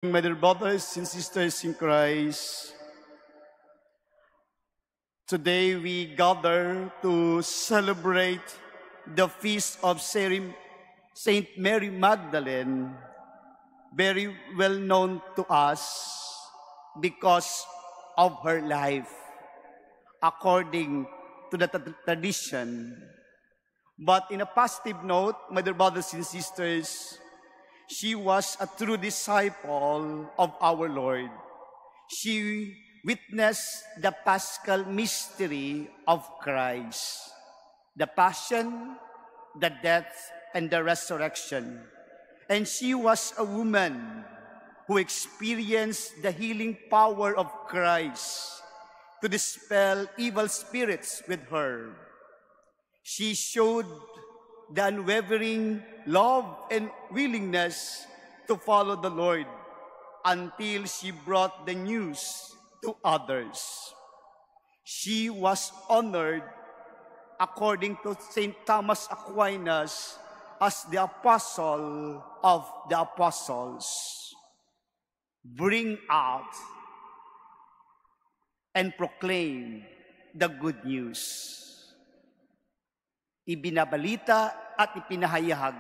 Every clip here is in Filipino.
My dear brothers and sisters in Christ, today we gather to celebrate the feast of Saint Mary Magdalene, very well known to us because of her life, according to the tradition. But in a positive note, my dear brothers and sisters, she was a true disciple of our Lord. She witnessed the Paschal mystery of Christ, the passion, the death, and the resurrection. And she was a woman who experienced the healing power of Christ to dispel evil spirits with her. She showed the unwavering love and willingness to follow the Lord until she brought the news to others. She was honored, according to St. Thomas Aquinas, as the apostle of the apostles. Bring out and proclaim the good news. Ibinabalita at ipinahayag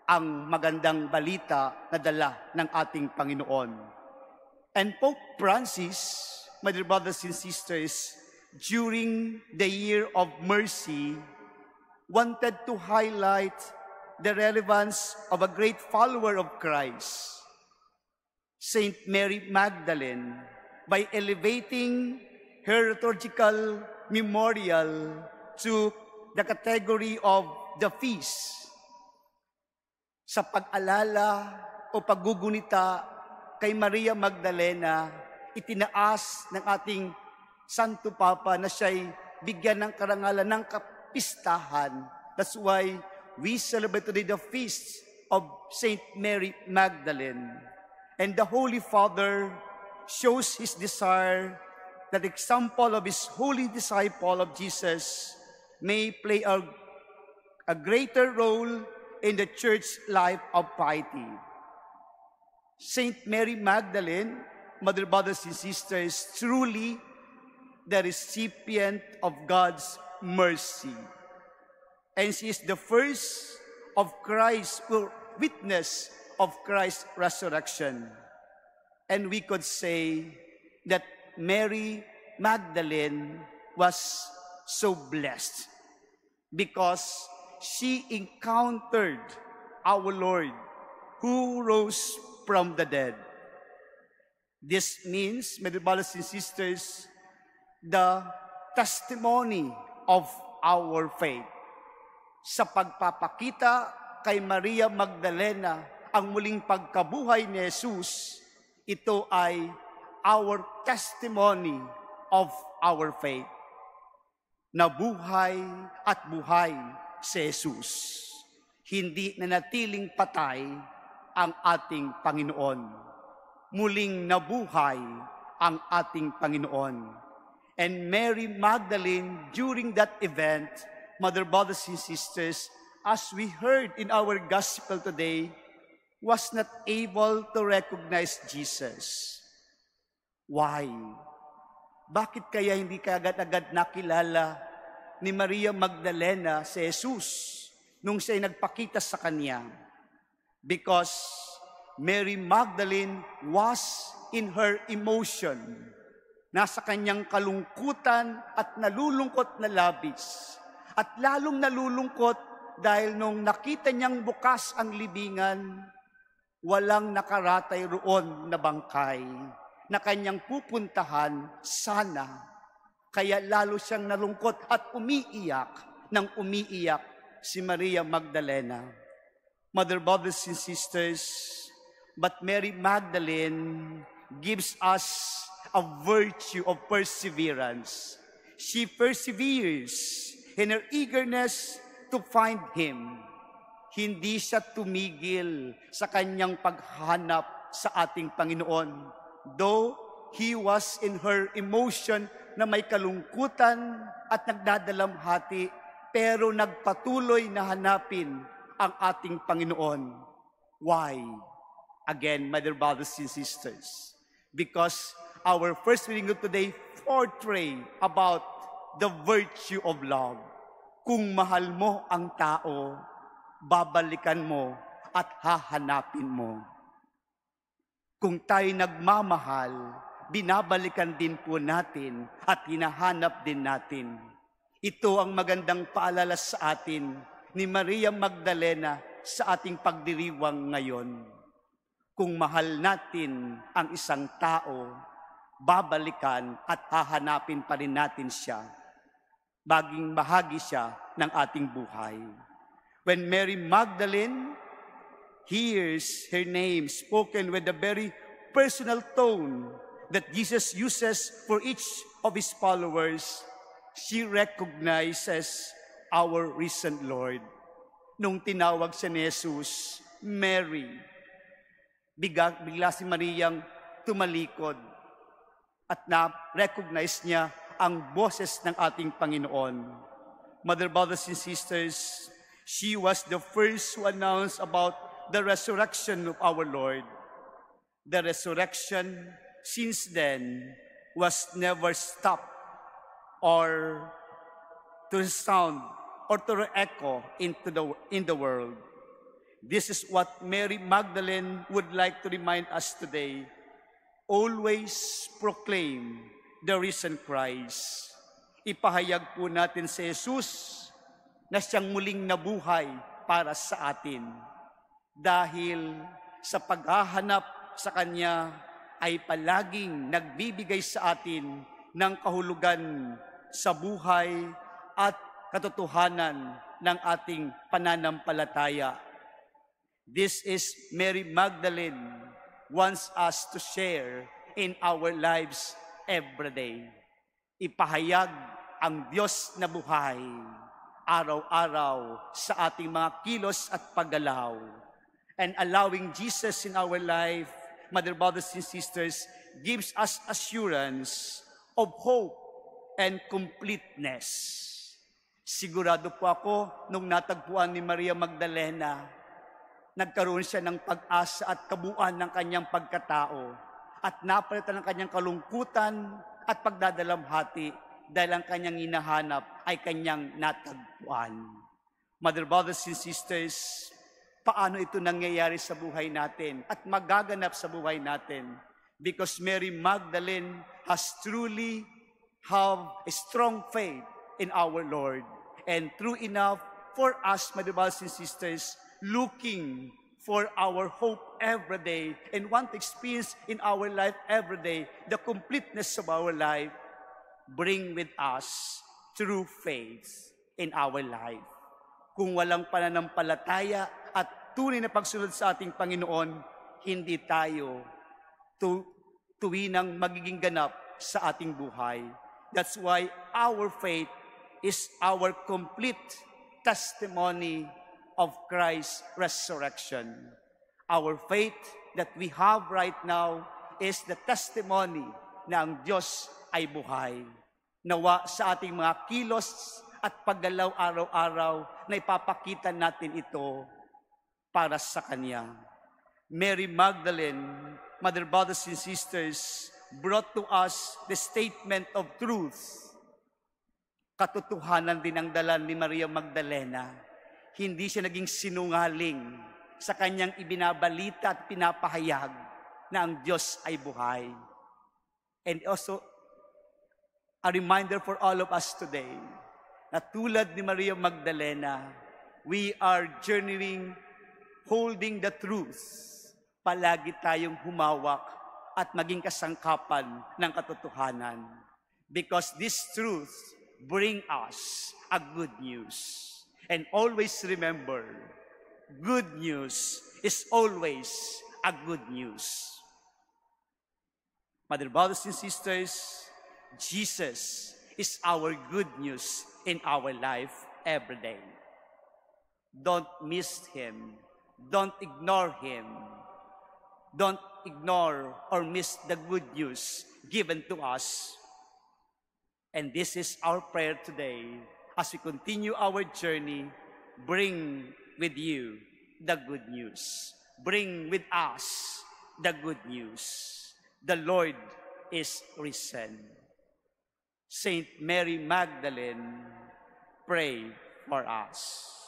ang magandang balita na dala ng ating Panginoon. And Pope Francis, my dear brothers and sisters, during the year of mercy, wanted to highlight the relevance of a great follower of Christ, Saint Mary Magdalene, by elevating her liturgical memorial to the category of the feast, sa pag-alala o paggugunita kay Maria Magdalena, itinaas ng ating Santo Papa na siya'y bigyan ng karangalan ng kapistahan. That's why we celebrate today the feast of Saint Mary Magdalene. And the Holy Father shows his desire that the example of his holy disciple of Jesus may play a greater role in the church life of piety. Saint Mary Magdalene, mother, brothers, and sisters, truly the recipient of God's mercy. And she is the first of Christ's witness of Christ's resurrection. And we could say that Mary Magdalene was so blessed because she encountered our Lord who rose from the dead. This means, my brothers and sisters, the testimony of our faith. Sa pagpapakita kay Maria Magdalena ang muling pagkabuhay ni Jesus, ito ay our testimony of our faith. Nabuhay at buhay si Jesus. Hindi nanatiling patay ang ating Panginoon. Muling nabuhay ang ating Panginoon. And Mary Magdalene, during that event, mother, brothers, and sisters, as we heard in our gospel today, was not able to recognize Jesus. Why? Bakit kaya hindi kaagad-agad nakilala ni Maria Magdalena si Jesus nung siya'y nagpakita sa kanya? Because Mary Magdalene was in her emotion. Nasa kanyang kalungkutan at nalulungkot na labis. At lalong nalulungkot dahil nung nakita niyang bukas ang libingan, walang nakaratay roon na bangkay na kanyang pupuntahan sana. Kaya lalo siyang nalungkot at umiiyak nang umiiyak si Maria Magdalena. Mother, brothers, and sisters, but Mary Magdalene gives us a virtue of perseverance. She perseveres in her eagerness to find Him. Hindi siya tumigil sa kanyang paghanap sa ating Panginoon. Though he was in her emotion na may kalungkutan at nagdadalamhati, pero nagpatuloy na hanapin ang ating Panginoon. Why? again, my dear brothers and sisters, because our first reading of today portray about the virtue of love. Kung mahal mo ang tao, babalikan mo at hahanapin mo. Kung tayo nagmamahal, binabalikan din po natin at hinahanap din natin. Ito ang magandang paalala sa atin ni Maria Magdalena sa ating pagdiriwang ngayon. Kung mahal natin ang isang tao, babalikan at hahanapin pa rin natin siya. Maging bahagi siya ng ating buhay. When Mary Magdalene hears her name spoken with a very personal tone that Jesus uses for each of his followers, she recognizes our risen Lord. Nung tinawag siya ni Jesus, Mary, bigla si Mariang tumalikod at na-recognize niya ang boses ng ating Panginoon. Mother, brothers and sisters, she was the first to announce about the resurrection of our Lord. The resurrection since then was never stopped or to sound or to echo in the world. This is what Mary Magdalene would like to remind us today. Always proclaim the risen Christ. Ipahayag po natin si Jesus na siyang muling nabuhay para sa atin. Dahil sa paghahanap sa Kanya ay palaging nagbibigay sa atin ng kahulugan sa buhay at katotohanan ng ating pananampalataya. This is Mary Magdalene wants us to share in our lives every day. Ipahayag ang Diyos na buhay araw-araw sa ating mga kilos at paggalaw. And allowing Jesus in our life, mother, brothers, and sisters, gives us assurance of hope and completeness. Sigurado po ako, nung natagpuan ni Maria Magdalena, nagkaroon siya ng pag-asa at kabuuan ng kanyang pagkatao at napalitan ng kanyang kalungkutan at pagdadalamhati dahil ang kanyang hinahanap ay kanyang natagpuan. Mother, brothers, and sisters, paano ito nangyayari sa buhay natin at magaganap sa buhay natin? Because Mary Magdalene has truly have a strong faith in our Lord. And true enough for us, my brothers and sisters, looking for our hope every day and want to experience in our life every day the completeness of our life, bring with us true faith in our life. Kung walang pananampalataya at tunay na pagsunod sa ating Panginoon, hindi tayo tuwinang magiging ganap sa ating buhay. That's why our faith is our complete testimony of Christ's resurrection. Our faith that we have right now is the testimony na ang Diyos ay buhay. Nawa sa ating mga kilos at paggalaw araw-araw na ipapakita natin ito para sa Kanya. Mary Magdalene, mother, brothers, and sisters, brought to us the statement of truth. Katotohanan din ang dala ni Maria Magdalena. Hindi siya naging sinungaling sa kanyang ibinabalita at pinapahayag na ang Diyos ay buhay. And also, a reminder for all of us today, na tulad ni Maria Magdalena, we are journeying, holding the truth. Palagi tayong humawak at maging kasangkapan ng katotohanan. Because this truth bring us a good news. And always remember, good news is always a good news. Mother, brothers, and sisters, Jesus is our good news in our life every day. Don't miss Him. Don't ignore Him. Don't ignore or miss the good news given to us. And this is our prayer today. As we continue our journey, bring with you the good news. bring with us the good news. The Lord is risen. Saint Mary Magdalene, pray for us.